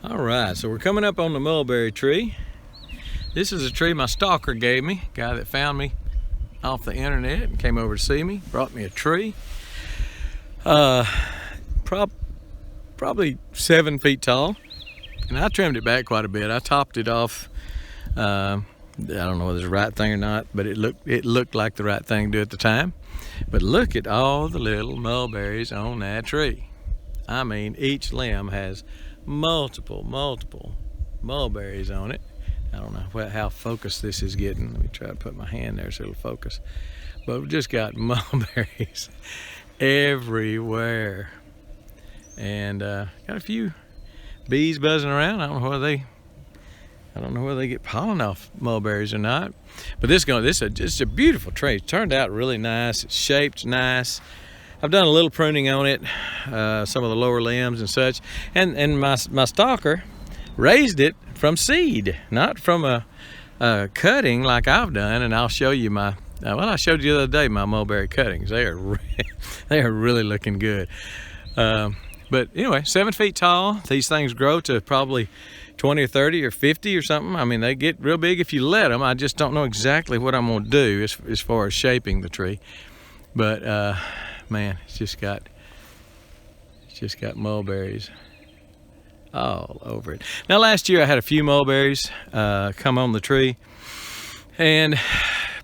All right, so we're coming up on the mulberry tree. This is a tree my stalker gave me, guy that found me off the internet and came over to see me, brought me a tree. Probably 7 feet tall, and I trimmed it back quite a bit. I topped it off. I don't know whether it's the right thing or not, but it looked like the right thing to do at the time. But look at all the little mulberries on that tree. I mean, each limb has multiple mulberries on it. I don't know how focused this is getting. Let me try to put my hand there so it'll focus. But we've just got mulberries everywhere. And got a few bees buzzing around. I don't know whether they get pollen off mulberries or not. But this is a beautiful tree. It turned out really nice. It's shaped nice. I've done a little pruning on it, some of the lower limbs and such. And my stalker raised it from seed, not from a cutting like I've done. And I'll show you I showed you the other day my mulberry cuttings. They are really looking good. But anyway, 7 feet tall. These things grow to probably 20 or 30 or 50 or something. I mean, they get real big if you let them. I just don't know exactly what I'm going to do as far as shaping the tree. But man, it's just got mulberries all over it. Now, last year I had a few mulberries come on the tree, and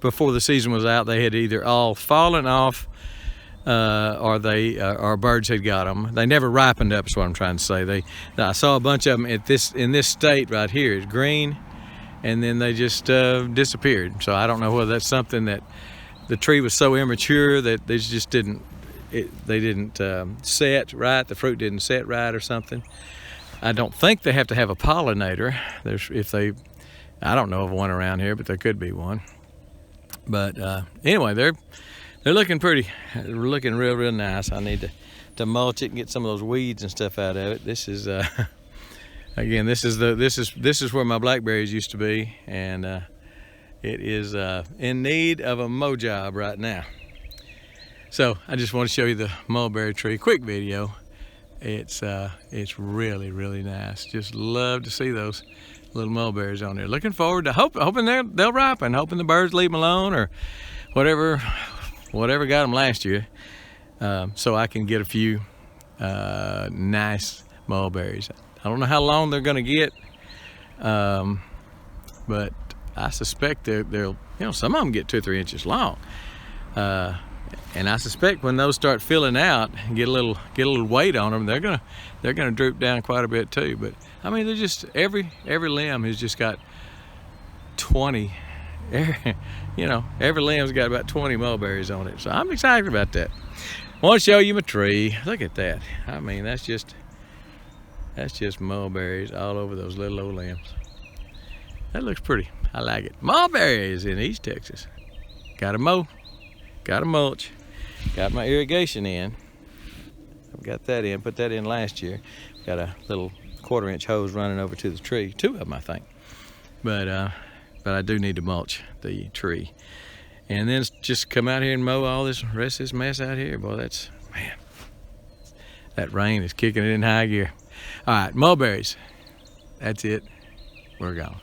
before the season was out, they had either all fallen off or birds had got them. They never ripened up, is what I'm trying to say. I saw a bunch of them in this state right here. It's green, and then they just disappeared. So I don't know whether that's something that the tree was so immature that they just didn't set right. The fruit didn't set right or something. I don't think they have to have a pollinator. I don't know of one around here, but there could be one. But anyway, they're looking looking real nice. I need to mulch it and get some of those weeds and stuff out of it. This is again, this is where my blackberries used to be, and it is in need of a mow job right now. So I just want to show you the mulberry tree. Quick video. It's really nice. Just love to see those little mulberries on there. Looking forward to hoping they'll ripen. Hoping the birds leave them alone or whatever got them last year, so I can get a few nice mulberries. I don't know how long they're going to get, but I suspect they'll some of them get 2 or 3 inches long. And I suspect when those start filling out and get a little weight on them, they're gonna droop down quite a bit too. But I mean, they're just every limb has just got 20. Every limb's got about 20 mulberries on it. So I'm excited about that. I want to show you my tree. Look at that. I mean, that's just mulberries all over those little old limbs. That looks pretty. I like it. Mulberries in East Texas. Gotta mow. Gotta mulch. Got my irrigation in. I've got that in. Put that in last year. Got a little 1/4 inch hose running over to the tree. 2 of them, I think. But I do need to mulch the tree. And then just come out here and mow all this rest of this mess out here. Boy, man, that rain is kicking it in high gear. All right, mulberries. That's it. We're gone.